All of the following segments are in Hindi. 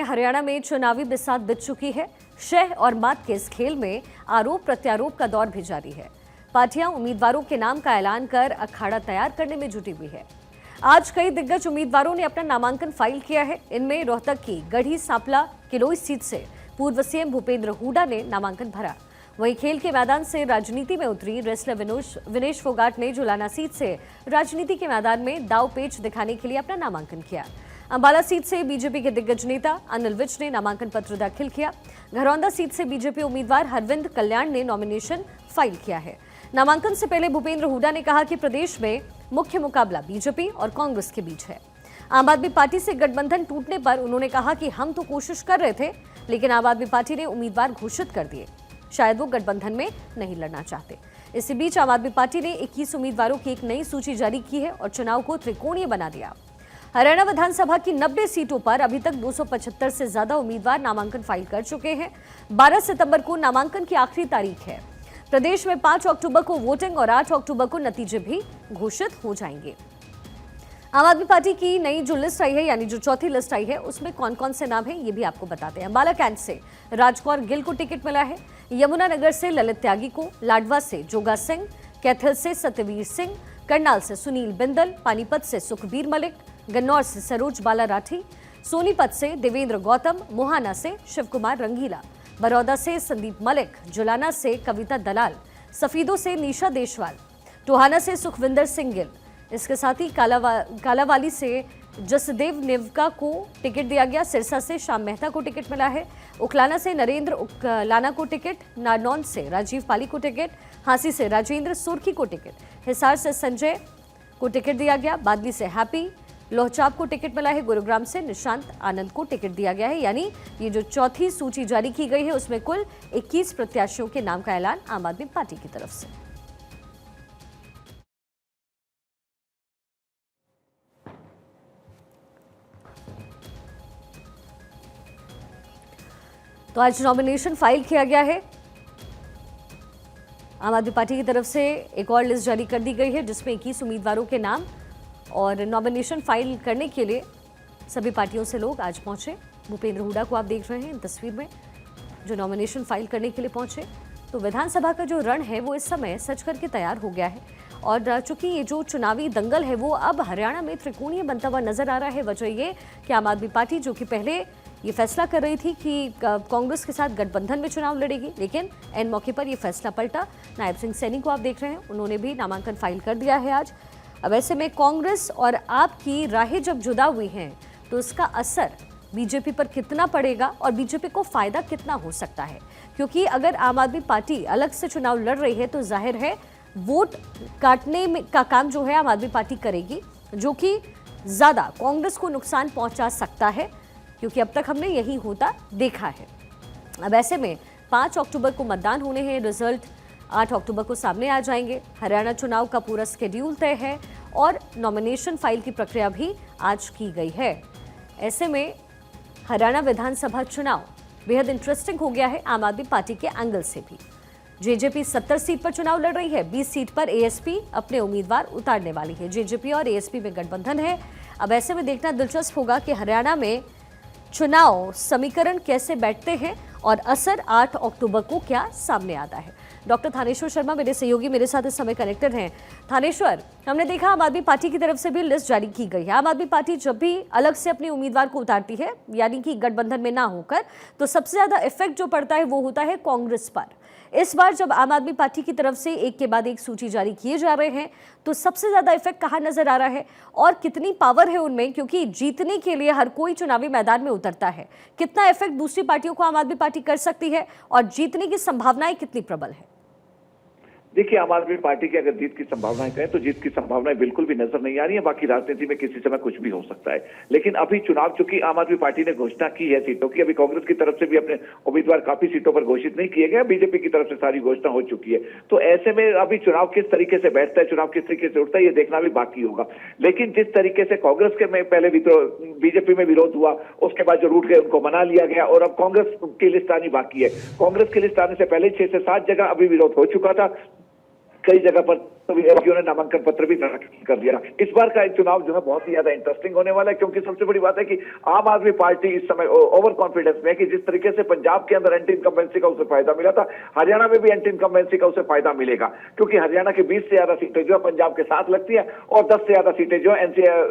हरियाणा में चुनावी बिसात बिछ चुकी है। शह और मात के इस खेल में आरोप प्रत्यारोप का दौर भी जारी है। पार्टियां उम्मीदवारों के नाम का ऐलान कर अखाड़ा तैयार करने में जुटी हुई है। आज कई दिग्गज उम्मीदवारों ने अपना नामांकन फाइल किया है। इनमें रोहतक की गढ़ी सांपला किलोई सीट से पूर्व सीएम भूपेंद्र हुड्डा ने नामांकन भरा। वहीं खेल के मैदान से राजनीति में उतरी रेसलर विनेश फोगाट ने जुलाना सीट से राजनीति के मैदान में दाव पेच दिखाने के लिए अपना नामांकन किया। अंबाला सीट से बीजेपी के दिग्गज नेता अनिल विज ने नामांकन पत्र दाखिल किया। घरौंदा सीट से बीजेपी उम्मीदवार हरविंद कल्याण ने नॉमिनेशन फाइल किया है। नामांकन से पहले भूपेंद्र हुड्डा ने कहा कि प्रदेश में मुख्य मुकाबला बीजेपी और कांग्रेस के बीच है। आम आदमी पार्टी से गठबंधन टूटने पर उन्होंने कहा कि हम तो कोशिश कर रहे थे, लेकिन आम आदमी पार्टी ने उम्मीदवार घोषित कर दिए। शायद वो गठबंधन में नहीं लड़ना चाहते। इसी बीच आम आदमी पार्टी ने 21 उम्मीदवारों की एक नई सूची जारी की है और चुनाव को त्रिकोणीय बना दिया। हरियाणा विधानसभा की 90 सीटों पर अभी तक 275 से ज्यादा उम्मीदवार नामांकन फाइल कर चुके हैं। 12 सितंबर को नामांकन की आखिरी तारीख है। प्रदेश में 5 अक्टूबर को वोटिंग और 8 अक्टूबर को नतीजे भी घोषित हो जाएंगे। आम आदमी पार्टी की नई जो लिस्ट आई है, यानी जो चौथी लिस्ट आई है, उसमें कौन कौन से नाम हैं ये भी आपको बताते हैं। अंबाला कैंट से राजकौर गिल को टिकट मिला है। यमुनानगर से ललित त्यागी को, लाडवा से जोगा सिंह, कैथल से सत्यवीर सिंह, करनाल से सुनील बिंदल, पानीपत से सुखबीर मलिक, गन्नौर से सरोज बाला राठी, सोनीपत से देवेंद्र गौतम, मोहाना से शिव कुमार रंगीला, बरौदा से संदीप मलिक, जुलाना से कविता दलाल, सफीदों से निशा देशवाल, टोहाना से सुखविंदर सिंह गिल। इसके साथ ही कालावाली से जसदेव नेवका को टिकट दिया गया। सिरसा से श्याम मेहता को टिकट मिला है। उकलाना से नरेंद्र उकलाना को टिकट, नारनौंद से राजीव पाली को टिकट, हांसी से राजेंद्र सुर्खी को टिकट, हिसार से संजय को टिकट दिया गया। बादली से हैप्पी, लोहचाप को टिकट मिला है। गुरुग्राम से निशांत आनंद को टिकट दिया गया है। यानी ये जो चौथी सूची जारी की गई है उसमें कुल 21 प्रत्याशियों के नाम का ऐलान आम आदमी पार्टी की तरफ से। तो आज नॉमिनेशन फाइल किया गया है। आम आदमी पार्टी की तरफ से एक और लिस्ट जारी कर दी गई है जिसमें 21 उम्मीदवारों के नाम और नॉमिनेशन फाइल करने के लिए सभी पार्टियों से लोग आज पहुंचे। भूपेंद्र हुड्डा को आप देख रहे हैं इन तस्वीर में, जो नॉमिनेशन फाइल करने के लिए पहुंचे। तो विधानसभा का जो रण है वो इस समय सज करके तैयार हो गया है और चूंकि ये जो चुनावी दंगल है वो अब हरियाणा में त्रिकोणीय बनता हुआ नजर आ रहा है। वजह ये कि आम आदमी पार्टी जो कि पहले ये फैसला कर रही थी कि कांग्रेस के साथ गठबंधन में चुनाव लड़ेगी, लेकिन एन मौके पर ये फैसला पलटा। नायब सिंह सैनी को आप देख रहे हैं, उन्होंने भी नामांकन फाइल कर दिया है आज। अब ऐसे में कांग्रेस और आप की राहें जब जुदा हुई हैं तो इसका असर बीजेपी पर कितना पड़ेगा और बीजेपी को फायदा कितना हो सकता है, क्योंकि अगर आम आदमी पार्टी अलग से चुनाव लड़ रही है तो जाहिर है वोट काटने में का काम जो है आम आदमी पार्टी करेगी, जो कि ज़्यादा कांग्रेस को नुकसान पहुंचा सकता है, क्योंकि अब तक हमने यही होता देखा है। अब ऐसे में 5 अक्टूबर को मतदान होने हैं, रिजल्ट 8 अक्टूबर को सामने आ जाएंगे। हरियाणा चुनाव का पूरा शेड्यूल तय है और नॉमिनेशन फाइल की प्रक्रिया भी आज की गई है। ऐसे में हरियाणा विधानसभा चुनाव बेहद इंटरेस्टिंग हो गया है आम आदमी पार्टी के एंगल से भी। जेजेपी 70 सीट पर चुनाव लड़ रही है। 20 सीट पर एएसपी अपने उम्मीदवार उतारने वाली है। जेजेपी और एएसपी में गठबंधन है। अब ऐसे में देखना दिलचस्प होगा कि हरियाणा में चुनाव समीकरण कैसे बैठते हैं और असर 8 अक्टूबर को क्या सामने आता है। डॉक्टर थानेश्वर शर्मा मेरे सहयोगी मेरे साथ इस समय कनेक्टेड हैं। थानेश्वर, हमने देखा आम आदमी पार्टी की तरफ से भी लिस्ट जारी की गई है। आम आदमी पार्टी जब भी अलग से अपने उम्मीदवार को उतारती है, यानी कि गठबंधन में ना होकर, तो सबसे ज्यादा इफेक्ट जो पड़ता है वो होता है कांग्रेस पर। इस बार जब आम आदमी पार्टी की तरफ से एक के बाद एक सूची जारी किए जा रहे हैं तो सबसे ज्यादा इफेक्ट कहाँ नजर आ रहा है और कितनी पावर है उनमें, क्योंकि जीतने के लिए हर कोई चुनावी मैदान में उतरता है। कितना इफेक्ट दूसरी पार्टियों को आम आदमी पार्टी कर सकती है और जीतने की संभावनाएं कितनी प्रबल है? देखिए, आम आदमी पार्टी की अगर जीत की संभावनाएं कहें तो जीत की संभावनाएं बिल्कुल भी नजर नहीं आ रही है। बाकी राजनीति में किसी समय कुछ भी हो सकता है, लेकिन अभी चुनाव चूंकि आम आदमी पार्टी ने घोषणा की है सीटों की, अभी कांग्रेस की तरफ से भी अपने उम्मीदवार काफी सीटों पर घोषित नहीं किए गए, बीजेपी की तरफ से सारी घोषणा हो चुकी है। तो ऐसे में अभी चुनाव किस तरीके से बैठता है, चुनाव किस तरीके से उठता है, ये देखना भी बाकी होगा। लेकिन जिस तरीके से कांग्रेस के में पहले बीजेपी में विरोध हुआ, उसके बाद जो रूट गए उनको मना लिया गया और अब कांग्रेस की लिस्ट आनी बाकी है। कांग्रेस की लिस्ट आने से पहले 6 से 7 जगह अभी विरोध हो चुका था। कई जगह पर तो विधायकों ने नामांकन पत्र भी दाखिल कर दिया। इस बार का चुनाव जो है बहुत ही ज्यादा इंटरेस्टिंग होने वाला है, क्योंकि सबसे बड़ी बात है कि आम आदमी पार्टी इस समय ओवर कॉन्फिडेंस में है कि जिस तरीके से पंजाब के अंदर एंटी इनकम्बेंसी का उसे फायदा मिला था, हरियाणा में भी एंटी इनकम्बेंसी का उसे फायदा मिलेगा, क्योंकि हरियाणा की 20 से ज्यादा सीटें जो है पंजाब के साथ लगती है और 10 से ज्यादा सीटें जो है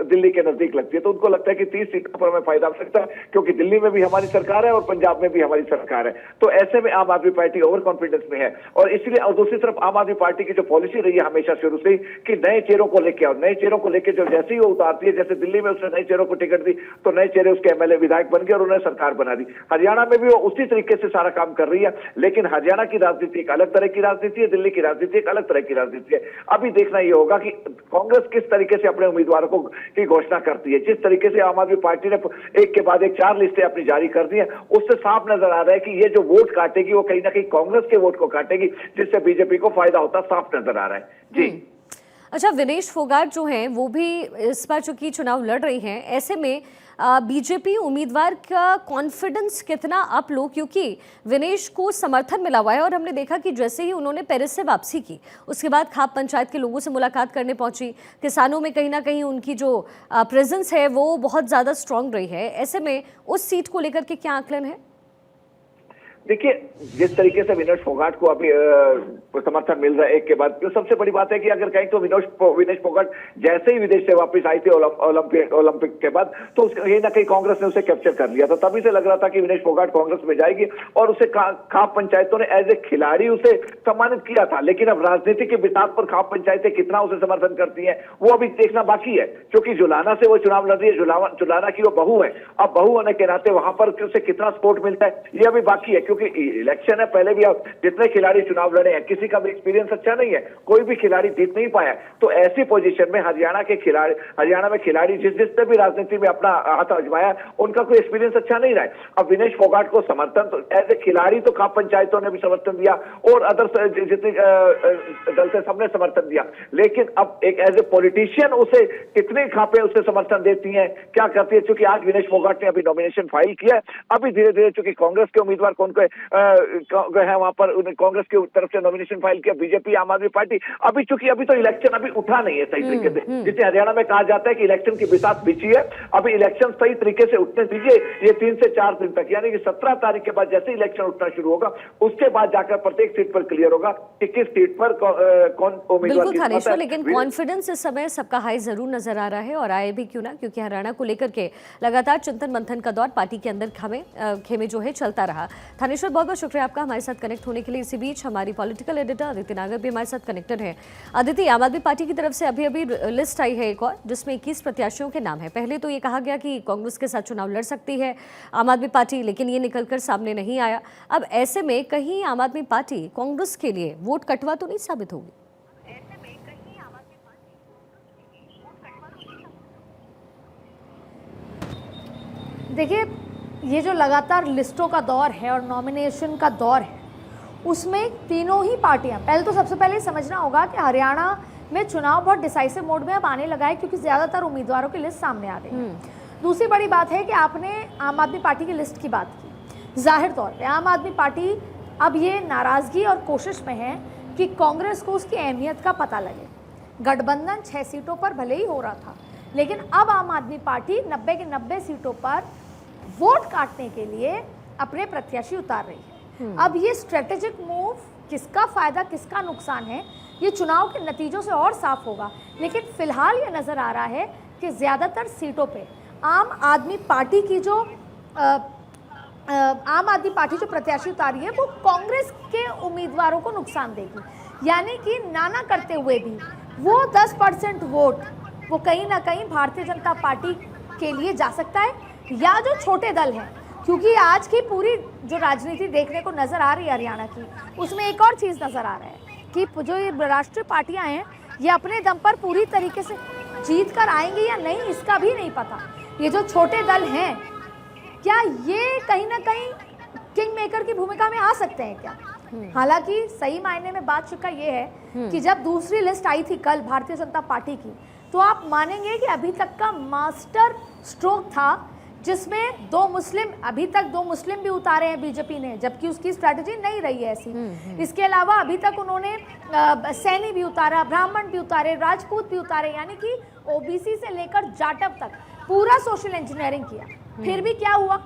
दिल्ली के नजदीक लगती है। तो उनको लगता है कि 30 सीटों पर हमें फायदा मिल सकता है, क्योंकि दिल्ली में भी हमारी सरकार है और पंजाब में भी हमारी सरकार है। तो ऐसे में आम आदमी पार्टी ओवर कॉन्फिडेंस में है। और इसलिए, और दूसरी तरफ आम आदमी पार्टी की जो पॉलिसी रही है हमेशा शुरू से ही कि नए चेहरों को लेके आओ, नए चेहरों को लेके जो जैसे ही वो उतारती है, जैसे दिल्ली में उसने नए चेहरों को टिकट दी तो नए चेहरे उसके एमएलए विधायक बन गए और उन्होंने सरकार बना दी। हरियाणा में भी वो उसी तरीके से सारा काम कर रही है, लेकिन हरियाणा की राजनीति एक अलग तरह की राजनीति है, दिल्ली की राजनीति एक अलग तरह की राजनीति है। अभी देखना यह होगा कि कांग्रेस किस तरीके से अपने उम्मीदवारों को की घोषणा करती है। जिस तरीके से आम आदमी पार्टी ने एक के बाद एक 4 लिस्टें अपनी जारी कर दी है, उससे साफ नजर आ रहा है कि ये जो वोट काटेगी वो कहीं ना कहीं कांग्रेस के वोट को काटेगी, जिससे बीजेपी को फायदा होता साफ नजर आ रहा है। जी अच्छा, विनेश फोगाट जो हैं वो भी इस बार चूंकि चुनाव लड़ रही हैं, ऐसे में बीजेपी उम्मीदवार का कॉन्फिडेंस कितना अप लो, क्योंकि विनेश को समर्थन मिला हुआ है और हमने देखा कि जैसे ही उन्होंने पेरिस से वापसी की उसके बाद खाप पंचायत के लोगों से मुलाकात करने पहुंची, किसानों में कहीं ना कहीं उनकी जो प्रेजेंस है वो बहुत ज़्यादा स्ट्रांग रही है। ऐसे में उस सीट को लेकर के क्या आकलन है? देखिए, जिस तरीके से विनेश फोगाट को अभी समर्थन मिल रहा है एक के बाद, तो सबसे बड़ी बात है कि अगर कहीं तो विनेश फोगाट जैसे ही विदेश से वापस आई थी ओलंपिक के बाद, तो कहीं ना कहीं कांग्रेस ने उसे कैप्चर कर लिया था। तभी से लग रहा था कि विनेश फोगाट कांग्रेस में जाएगी और उसे खाप पंचायतों ने एज ए खिलाड़ी उसे सम्मानित किया था। लेकिन अब राजनीति के बिसात पर खाप पंचायतें कितना उसे समर्थन करती है वो अभी देखना बाकी है, क्योंकि जुलाना से वो चुनाव लड़ रही है, जुलाना की वो बहू है। अब बहू होने के नाते वहां पर उसे कितना सपोर्ट मिलता है ये अभी बाकी है, क्योंकि इलेक्शन है। पहले भी अब जितने खिलाड़ी चुनाव लड़े हैं किसी का भी एक्सपीरियंस अच्छा नहीं है, कोई भी खिलाड़ी जीत नहीं पाया। तो ऐसी पोजीशन में हरियाणा में खिलाड़ी जिसने भी राजनीति में अपना हाथ आजमाया उनका कोई एक्सपीरियंस अच्छा नहीं रहा है। अब विनेश फोगाट को समर्थन तो एज ए खिलाड़ी तो खाप पंचायतों ने भी समर्थन दिया और अदर जितने दल से सबने समर्थन दिया, लेकिन अब एक एज ए पॉलिटिशियन उसे कितनी खापें उसे समर्थन देती हैं, क्या करती है। चूंकि आज विनेश फोगाट ने अभी नॉमिनेशन फाइल किया है, अभी धीरे धीरे चूंकि कांग्रेस के उम्मीदवार कौन को है वहां पर कांग्रेस की तरफ से नॉमिनेशन फाइल किया, बीजेपी, आम आदमी पार्टी। अभी चूंकि अभी तो इलेक्शन अभी उठा नहीं है सही तरीके से, जिसे हरियाणा में कहा जाता है कि इलेक्शन की बिसात बिछी है। अभी इलेक्शन सही तरीके से उठने दीजिए, ये 3 से 4 दिन तक, यानी कि 17 तारीख के बाद जैसे इलेक्शन उठना शुरू होगा उसके बाद जाकर प्रत्येक सीट पर क्लियर होगा कि किस सीट पर कौन उम्मीदवार। बिल्कुल थानेश्वर, लेकिन कॉन्फिडेंस इस समय सबका हाई जरूर नजर आ रहा है और आए भी क्यों ना, क्योंकि हरियाणा को लेकर के लगातार चिंतन मंथन का दौर पार्टी के अंदर खेमे जो है चलता रहा। थानेश्वर, बहुत बहुत शुक्रिया आपका हमारे साथ कनेक्ट होने के लिए। इसी बीच हमारी पॉलिटिकल एडिटर अदिति नागर भी हमारे साथ कनेक्टेड है। अदिति, आम आदमी पार्टी की तरफ से अभी अभी लिस्ट आई है एक और, जिसमें 21 प्रत्याशियों के नाम है। पहले तो ये कहा गया कि कांग्रेस के साथ चुनाव लड़ सकती है आम आदमी पार्टी, लेकिन ये निकलकर सामने नहीं आया। अब ऐसे में कहीं आम आदमी पार्टी कांग्रेस के लिए वोट कटवा तो नहीं साबित होगी? देखिए, ये जो लगातार लिस्टों का दौर है और नॉमिनेशन का दौर है, उसमें तीनों ही पार्टियां, पहले तो सबसे पहले समझना होगा कि हरियाणा में चुनाव बहुत डिसाइसिव मोड में अब आने लगा है, क्योंकि ज़्यादातर उम्मीदवारों की लिस्ट सामने आ गई है। दूसरी बड़ी बात है कि आपने आम आदमी पार्टी की लिस्ट की बात की। जाहिर तौर पे आम आदमी पार्टी अब ये नाराज़गी और कोशिश में है कि कांग्रेस को उसकी अहमियत का पता लगे। गठबंधन 6 सीटों पर भले ही हो रहा था, लेकिन अब आम आदमी पार्टी 90 के 90 सीटों पर वोट काटने के लिए अपने प्रत्याशी उतार रही है। अब ये स्ट्रेटेजिक मूव किसका फायदा किसका नुकसान है, ये चुनाव के नतीजों से और साफ होगा। लेकिन फिलहाल ये नज़र आ रहा है कि ज़्यादातर सीटों पे आम आदमी पार्टी जो प्रत्याशी उतारी है वो कांग्रेस के उम्मीदवारों को नुकसान देगी। यानी कि नाना करते हुए भी वो 10% वोट वो कहीं ना कहीं भारतीय जनता पार्टी के लिए जा सकता है, या जो छोटे दल हैं। क्योंकि आज की पूरी जो राजनीति देखने को नज़र आ रही है हरियाणा की, उसमें एक और चीज़ नज़र आ रहा है कि जो ये राष्ट्रीय पार्टियां हैं ये अपने दम पर पूरी तरीके से जीत कर आएंगी या नहीं, इसका भी नहीं पता। ये जो छोटे दल हैं, क्या ये कहीं ना कहीं किंग मेकर की भूमिका में आ सकते हैं क्या? हालांकि सही मायने में बात चुका ये है कि जब दूसरी लिस्ट आई थी कल भारतीय जनता पार्टी की, तो आप मानेंगे कि अभी तक का मास्टर स्ट्रोक था जिसमें अभी तक दो मुस्लिम भी उतारे हैं बीजेपी ने, जबकि उसकी स्ट्रैटेजी नहीं रही है ऐसी। इसके अलावा अभी तक उन्होंने सैनी भी उतारा, ब्राह्मण भी उतारे, राजपूत भी उतारे, यानी कि ओबीसी से लेकर जाटव तक पूरा सोशल इंजीनियरिंग किया। फिर भी क्या हुआ?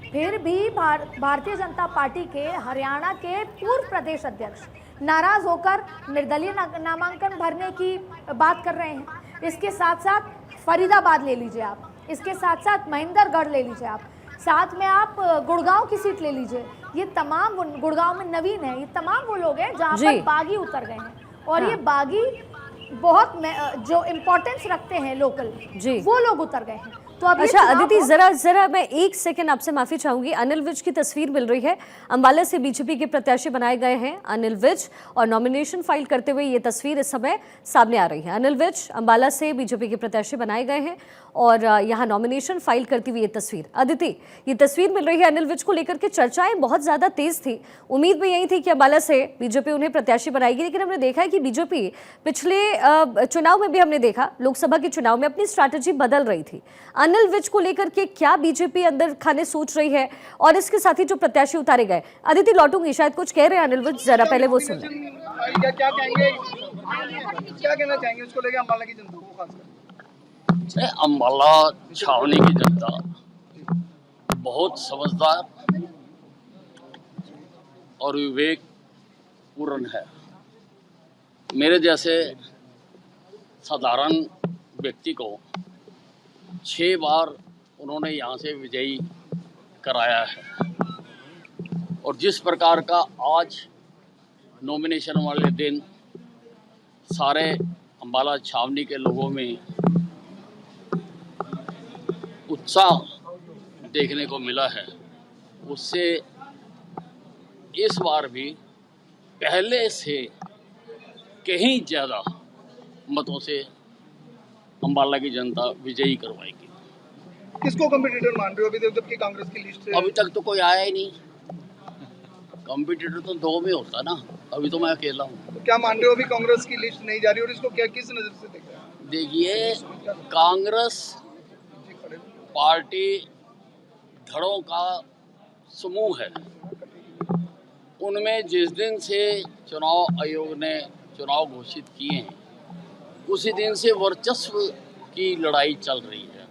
फिर भी भारतीय जनता पार्टी के हरियाणा के पूर्व प्रदेश अध्यक्ष नाराज होकर निर्दलीय नामांकन भरने की बात कर रहे हैं। इसके साथ साथ फरीदाबाद ले लीजिए आप, इसके साथ साथ महेंद्रगढ़ ले लीजिए आप, साथ में आप गुड़गांव की सीट ले लीजिए। ये तमाम, गुड़गांव में नवीन है, ये तमाम वो लोग हैं जहाँ पर बागी उतर गए हैं। और ये बागी बहुत जो इम्पोर्टेंस रखते हैं लोकल, वो लोग उतर गए हैं। तो अच्छा अदिति, जरा मैं एक सेकंड आपसे माफी चाहूंगी। अनिल विज की तस्वीर मिल रही है, अंबाला से बीजेपी के प्रत्याशी बनाए गए हैं अनिल विज, और नॉमिनेशन फाइल करते हुए ये तस्वीर इस समय सामने आ रही है। अनिल विज अंबाला से बीजेपी के प्रत्याशी बनाए गए हैं और यहाँ नॉमिनेशन फाइल करती हुई ये तस्वीर। अदिति, ये तस्वीर मिल रही है, अनिल विज को लेकर के चर्चाएं बहुत ज्यादा तेज थी। उम्मीद भी यही थी कि अंबाला से बीजेपी उन्हें प्रत्याशी बनाएगी, लेकिन हमने देखा है कि बीजेपी पिछले चुनाव में भी हमने देखा, लोकसभा के चुनाव में अपनी स्ट्रैटेजी बदल रही थी। अनिल विज को लेकर के क्या बीजेपी अंदर खाने सोच रही है, और इसके साथ ही जो प्रत्याशी उतारे गए, अदिति लौटूंगी, शायद कुछ कह रहे हैं अनिल विज, जरा पहले वो सुन लें। क्या कहना चाहेंगे उसको लेकर अंबाला की जनता को खासकर? अंबाला छावनी की जनता बहुत समझदार और विवेकपूर्ण है। मेरे जैसे साधारण व्यक्ति को 6 बार उन्होंने यहाँ से विजयी कराया है, और जिस प्रकार का आज नॉमिनेशन वाले दिन सारे अंबाला छावनी के लोगों में उत्साह देखने को मिला है, उससे इस बार भी पहले से कहीं ज़्यादा मतों से अंबाला की जनता विजयी करवाएगी। किसको कंपटीटर मान रहे हो अभी तक, जबकि कांग्रेस की लिस्ट है? अभी तक तो कोई आया ही नहीं। कंपटीटर तो 2 में होता ना, अभी तो मैं अकेला हूँ। क्या मान रहे हो अभी कांग्रेस की लिस्ट नहीं जा रही, और इसको क्या किस नज़र से देख रहे हैं? देखिए, कांग्रेस पार्टी धड़ों का समूह है। उनमें जिस दिन से चुनाव आयोग ने चुनाव घोषित किए हैं, उसी दिन से वर्चस्व की लड़ाई चल रही है।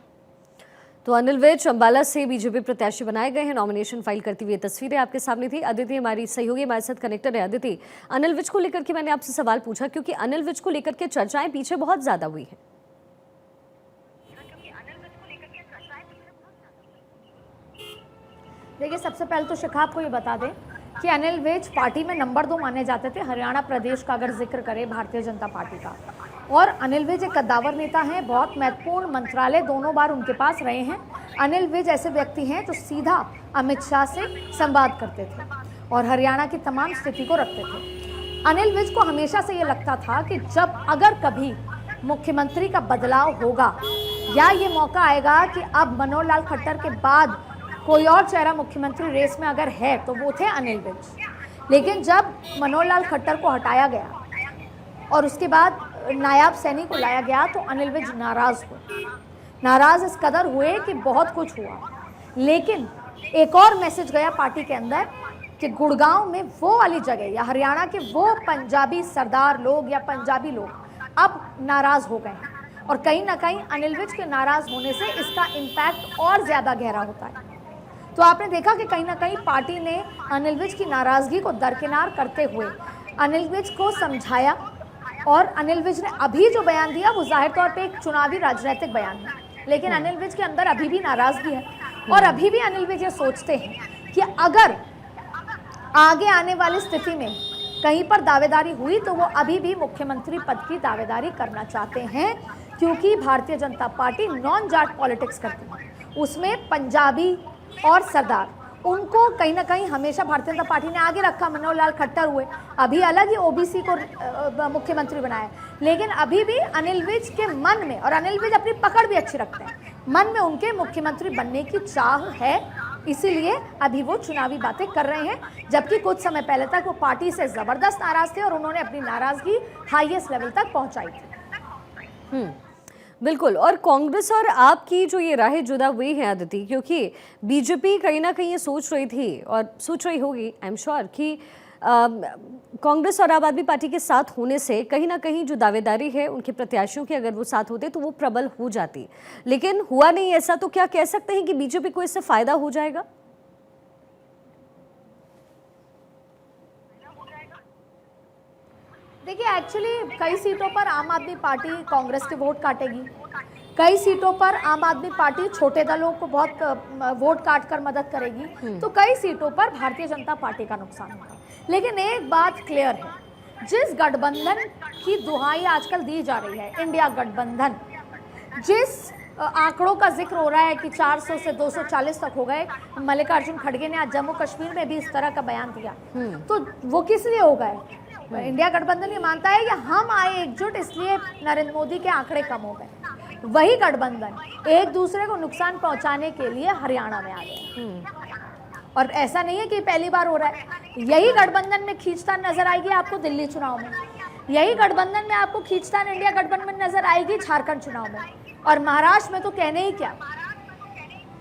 तो अनिल विज अंबाला से बीजेपी प्रत्याशी बनाए गए हैं, नॉमिनेशन फाइल करती हुई तस्वीरें आपके सामने थी। अदिति हमारी सहयोगी हमारे साथ कनेक्टेड है। अदिति, अनिल विज को लेकर के मैंने आपसे सवाल पूछा क्योंकि अनिल विज को लेकर के चर्चाएं पीछे बहुत ज्यादा हुई है। देखिए, सबसे पहले तो शिखा आपको ये बता दें कि अनिल विज पार्टी में नंबर 2 माने जाते थे, हरियाणा प्रदेश का अगर जिक्र करें भारतीय जनता पार्टी का। और अनिल विज एक कद्दावर नेता हैं, बहुत महत्वपूर्ण मंत्रालय दोनों बार उनके पास रहे हैं। अनिल विज ऐसे व्यक्ति हैं जो सीधा अमित शाह से संवाद करते थे और हरियाणा की तमाम स्थिति को रखते थे। अनिल विज को हमेशा से ये लगता था कि जब अगर कभी मुख्यमंत्री का बदलाव होगा या ये मौका आएगा कि अब मनोहर लाल खट्टर के बाद कोई और चेहरा मुख्यमंत्री रेस में अगर है तो वो थे अनिल विज। लेकिन जब मनोहर लाल खट्टर को हटाया गया और उसके बाद नायाब सैनी को लाया गया तो अनिल विज नाराज हुए। नाराज इस कदर हुए कि बहुत कुछ हुआ। लेकिन एक और मैसेज गया पार्टी के अंदर कि गुड़गांव में वो वाली जगह या हरियाणा के वो पंजाबी सरदार लोग या पंजाबी लोग अब नाराज हो गए हैं, और कहीं ना कहीं अनिल विज के नाराज होने से इसका इम्पैक्ट और ज़्यादा गहरा होता है। तो आपने देखा कि कहीं ना कहीं पार्टी ने अनिल विज की नाराज़गी को दरकिनार करते हुए अनिल विज को समझाया, और अनिल विज ने अभी जो बयान दिया वो जाहिर तौर पे एक चुनावी राजनीतिक बयान है, लेकिन अनिल विज के अंदर अभी भी नाराज़गी है। और अभी भी अनिल विज ये सोचते हैं कि अगर आगे आने वाली स्थिति में कहीं पर दावेदारी हुई तो वो अभी भी मुख्यमंत्री पद की दावेदारी करना चाहते हैं, क्योंकि Bharatiya Janata party non Jat politics करती है। उसमें पंजाबी और सरदार, उनको कहीं ना कहीं हमेशा भारतीय जनता पार्टी ने आगे रखा। मनोहर लाल खट्टर हुए, अभी अलग ही ओबीसी को मुख्यमंत्री बनाया, लेकिन अभी भी अनिल विज के मन में, और अनिल विज अपनी पकड़ भी अच्छी रखते हैं, मन में उनके मुख्यमंत्री बनने की चाह है। इसीलिए अभी वो चुनावी बातें कर रहे हैं, जबकि कुछ समय पहले तक वो पार्टी से ज़बरदस्त नाराज थे और उन्होंने अपनी नाराज़गी हाईएस्ट लेवल तक पहुंचाई थी। बिल्कुल। और कांग्रेस और आपकी जो ये राहें जुदा हुई हैं अदिति, क्योंकि बीजेपी कहीं ना कहीं ये सोच रही थी और सोच रही होगी, आई एम श्योर, कि कांग्रेस और आम आदमी पार्टी के साथ होने से कहीं ना कहीं जो दावेदारी है उनके प्रत्याशियों की, अगर वो साथ होते तो वो प्रबल हो जाती, लेकिन हुआ नहीं ऐसा। तो क्या कह सकते हैं कि बीजेपी को इससे फायदा हो जाएगा? देखिए, एक्चुअली कई सीटों पर आम आदमी पार्टी कांग्रेस के वोट काटेगी, कई सीटों पर आम आदमी पार्टी छोटे दलों को बहुत वोट काट कर मदद करेगी, तो कई सीटों पर भारतीय जनता पार्टी का नुकसान होगा। लेकिन एक बात क्लियर है, जिस गठबंधन की दुहाई आजकल दी जा रही है, इंडिया गठबंधन, जिस आंकड़ों का जिक्र हो रहा है कि 400 से 240 तक हो गए, मल्लिकार्जुन खड़गे ने आज जम्मू कश्मीर में भी इस तरह का बयान दिया, तो वो किस लिए हो गए? इंडिया गठबंधन ये मानता है कि हम आए एकजुट, इसलिए नरेंद्र मोदी के आंकड़े कम हो गए। वही गठबंधन एक दूसरे को नुकसान पहुंचाने के लिए हरियाणा में आ गया, और ऐसा नहीं है कि पहली बार हो रहा है। यही गठबंधन में खींचतान नजर आएगी आपको दिल्ली चुनाव में, यही गठबंधन में आपको खींचतान इंडिया गठबंधन में नजर आएगी झारखंड चुनाव में, और महाराष्ट्र में तो कहने ही क्या।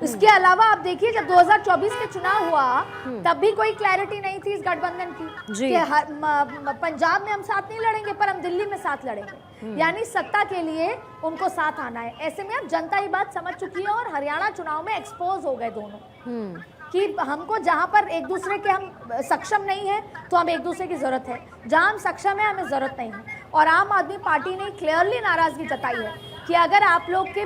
इसके अलावा आप देखिए, जब 2024 के चुनाव हुआ तब भी कोई क्लैरिटी नहीं थी इस गठबंधन की कि पंजाब में हम साथ नहीं लड़ेंगे पर हम दिल्ली में साथ लड़ेंगे, यानी सत्ता के लिए उनको साथ आना है। ऐसे में अब जनता ये बात समझ चुकी है, और हरियाणा चुनाव में एक्सपोज हो गए दोनों कि हमको जहां पर एक दूसरे के हम सक्षम नहीं है तो हम एक दूसरे की जरूरत है, जहां हम सक्षम है हमें जरूरत नहीं है। और आम आदमी पार्टी ने क्लियरली नाराजगी जताई है कि अगर आप लोग की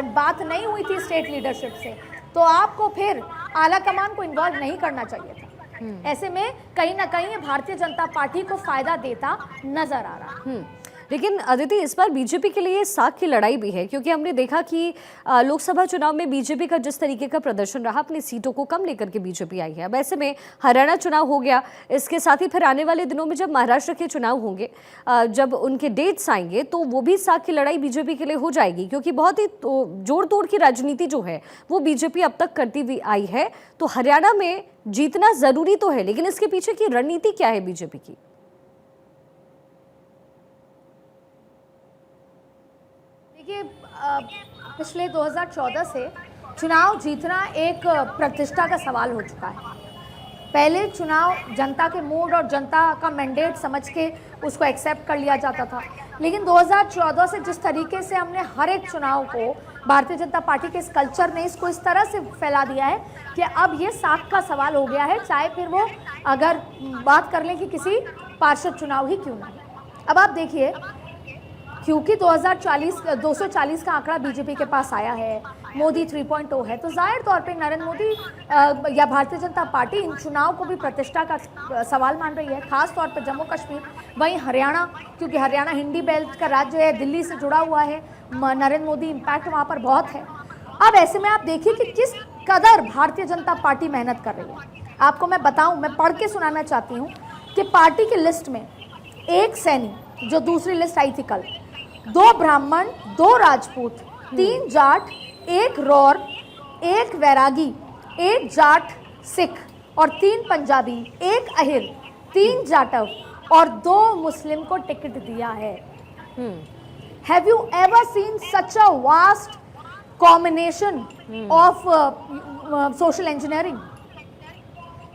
बात नहीं हुई थी स्टेट लीडरशिप से, तो आपको फिर आला कमान को इन्वॉल्व नहीं करना चाहिए था। ऐसे में कहीं ना कहीं भारतीय जनता पार्टी को फायदा देता नजर आ रहा है। लेकिन अदिति, इस बार बीजेपी के लिए साख की लड़ाई भी है, क्योंकि हमने देखा कि लोकसभा चुनाव में बीजेपी का जिस तरीके का प्रदर्शन रहा, अपनी सीटों को कम लेकर के बीजेपी आई है। अब ऐसे में हरियाणा चुनाव हो गया, इसके साथ ही फिर आने वाले दिनों में जब महाराष्ट्र के चुनाव होंगे, जब उनके डेट्स आएंगे, तो वो भी साख की लड़ाई बीजेपी के लिए हो जाएगी, क्योंकि बहुत ही जोड़ तोड़ की राजनीति जो है वो बीजेपी अब तक करती हुई आई है। तो हरियाणा में जीतना जरूरी तो है, लेकिन इसके पीछे की रणनीति क्या है बीजेपी की? देखिए, पिछले 2014 से चुनाव जीतना एक प्रतिष्ठा का सवाल हो चुका है। पहले चुनाव जनता के मूड और जनता का मैंडेट समझ के उसको एक्सेप्ट कर लिया जाता था, लेकिन 2014 से जिस तरीके से हमने हर एक चुनाव को भारतीय जनता पार्टी के इस कल्चर ने इसको इस तरह से फैला दिया है कि अब ये साख का सवाल हो गया है, चाहे फिर वो अगर बात कर लें कि किसी पार्षद चुनाव ही क्यों नहीं। अब आप देखिए, क्योंकि 240 का आंकड़ा बीजेपी के पास आया है, मोदी 3.0 है, तो जाहिर तौर पे नरेंद्र मोदी या भारतीय जनता पार्टी इन चुनाव को भी प्रतिष्ठा का सवाल मान रही है, खास तौर पर जम्मू कश्मीर, वहीं हरियाणा, क्योंकि हरियाणा हिंदी बेल्ट का राज्य है, दिल्ली से जुड़ा हुआ है, नरेंद्र मोदी इम्पैक्ट वहाँ पर बहुत है। अब ऐसे में आप देखिए कि किस कदर भारतीय जनता पार्टी मेहनत कर रही है। आपको मैं बताऊँ, मैं पढ़ के सुनाना चाहती हूँ कि पार्टी की लिस्ट में एक सैनी, जो दूसरी लिस्ट आई थी कल, 2 ब्राह्मण, 2 राजपूत, 3 जाट, 1 रौर, 1 वैरागी, 1 जाट सिख और 3 पंजाबी, 1 अहिर, 3 जाटव और 2 मुस्लिम को टिकट दिया है। Have you ever seen such a vast combination of social engineering?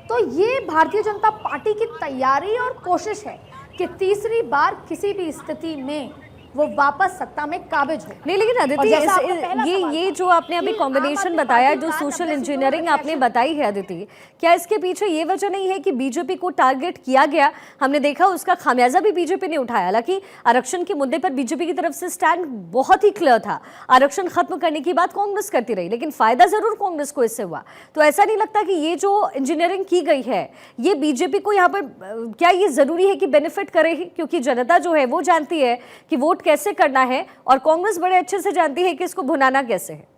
तो ये भारतीय जनता पार्टी की तैयारी और कोशिश है कि तीसरी बार किसी भी स्थिति में वो वापस सत्ता में काबिज हो। नहीं, लेकिन अदिति, ये जो आपने अभी कॉम्बिनेशन बताया, जो सोशल इंजीनियरिंग आपने बताई है अदिति, क्या इसके पीछे ये वजह नहीं है कि बीजेपी को टारगेट किया गया? हमने देखा उसका खामियाजा भी बीजेपी ने उठाया। हालांकि आरक्षण के मुद्दे पर बीजेपी की तरफ से स्टैंड बहुत ही क्लियर था, आरक्षण खत्म करने की बात कांग्रेस करती रही, लेकिन फायदा जरूर कांग्रेस को इससे हुआ। तो ऐसा नहीं लगता कि ये जो इंजीनियरिंग की गई है ये बीजेपी को यहाँ पर, क्या ये जरूरी है कि बेनिफिट करे? क्योंकि जनता जो है वो जानती है कि वोट कैसे करना है, और कांग्रेस बड़े अच्छे से जानती है कि इसको भुनाना कैसे है।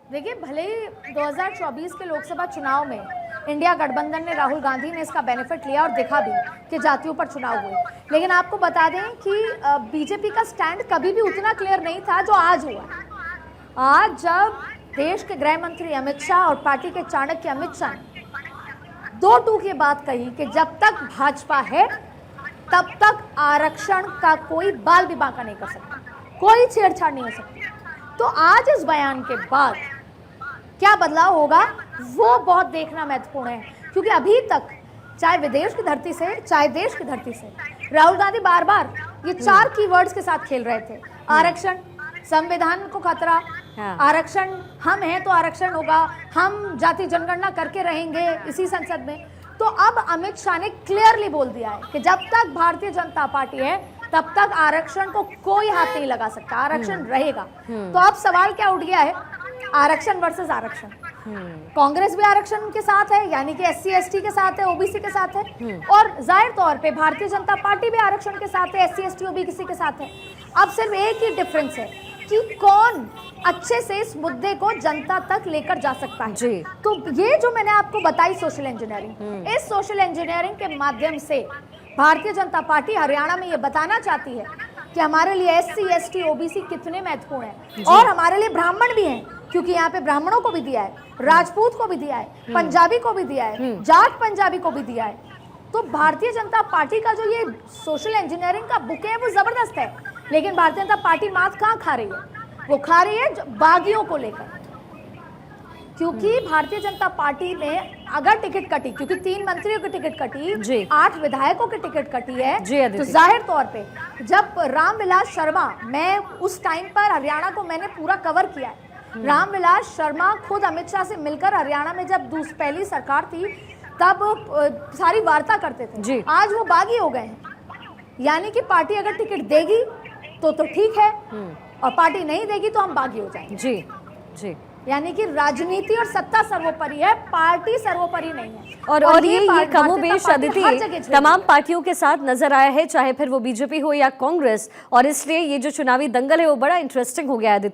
देखिए, भले ही 2024 के लोकसभा चुनाव में इंडिया गठबंधन ने, राहुल गांधी ने इसका बेनिफिट लिया और देखा भी कि जातियों पर चुनाव हुए, लेकिन आपको बता दें कि बीजेपी का स्टैंड कभी भी उतना क्लियर नहीं था जो आज हुआ। आज जब देश के गृह मंत्री अमित शाह और पार्टी के चाणक्य अमित शाह ने 2 टूक ये बात कही कि जब तक भाजपा है तब तक आरक्षण का कोई बाल भी बांका नहीं कर सकता, कोई छेड़छाड़ नहीं हो सकती। तो आज इस बयान के बाद क्या बदलाव होगा वो बहुत देखना महत्वपूर्ण है, क्योंकि अभी तक चाहे विदेश की धरती से चाहे देश की धरती से राहुल गांधी बार बार ये 4 कीवर्ड्स के साथ खेल रहे थे। आरक्षण, संविधान को खतरा, हाँ। आरक्षण हम हैं तो आरक्षण होगा, हम जाति जनगणना करके रहेंगे इसी संसद में। तो अब अमित शाह ने क्लियरली बोल दिया है कि जब तक भारतीय जनता पार्टी है तब तक आरक्षण को कोई हाथ नहीं लगा सकता, आरक्षण रहेगा। तो अब सवाल क्या उठ गया है, आरक्षण वर्सेस आरक्षण। कांग्रेस भी आरक्षण के साथ है, यानी कि SC ST के साथ है, OBC के साथ है, और जाहिर तौर पे भारतीय जनता पार्टी भी आरक्षण के साथ है, SC ST OBC के साथ है। अब सिर्फ एक ही डिफरेंस है कि कौन अच्छे से इस मुद्दे को जनता तक लेकर जा सकता है। जी। तो ये जो मैंने आपको बताई सोशल इंजीनियरिंग, इस सोशल इंजीनियरिंग के माध्यम से भारतीय जनता पार्टी हरियाणा में ये बताना चाहती है कि हमारे लिए SC ST OBC कितने महत्वपूर्ण है, और हमारे लिए ब्राह्मण भी हैं, क्योंकि यहाँ पे ब्राह्मणों को भी दिया है, राजपूत को भी दिया है, पंजाबी को भी दिया है, जाट पंजाबी को भी दिया है। तो भारतीय जनता पार्टी का जो ये सोशल इंजीनियरिंग का बुक है वो जबरदस्त है, लेकिन भारतीय जनता पार्टी मात कहाँ खा रही है, वो खा रही है बागियों को लेकर। क्योंकि भारतीय जनता पार्टी ने अगर टिकट कटी, क्योंकि 3 मंत्रियों की टिकट कटी, 8 विधायकों की टिकट कटी है, तो जाहिर तौर पे जब रामविलास शर्मा, मैं उस टाइम पर हरियाणा को मैंने पूरा कवर किया है, रामविलास शर्मा खुद अमित शाह से मिलकर हरियाणा में जब पहली सरकार थी तब सारी वार्ता करते थे। आज वो बागी हो गए हैं, यानी कि पार्टी अगर टिकट देगी तो ठीक है, और पार्टी नहीं देगी तो हम बागी हो जाएंगे। जी जी, यानी कि राजनीति और सत्ता सर्वोपरि है, पार्टी सर्वोपरि नहीं है। और ये कमोबेश अदिति तमाम पार्टियों के साथ नजर आया है, चाहे फिर वो बीजेपी हो या कांग्रेस, और इसलिए ये जो चुनावी दंगल है वो बड़ा इंटरेस्टिंग हो गया है अदिति।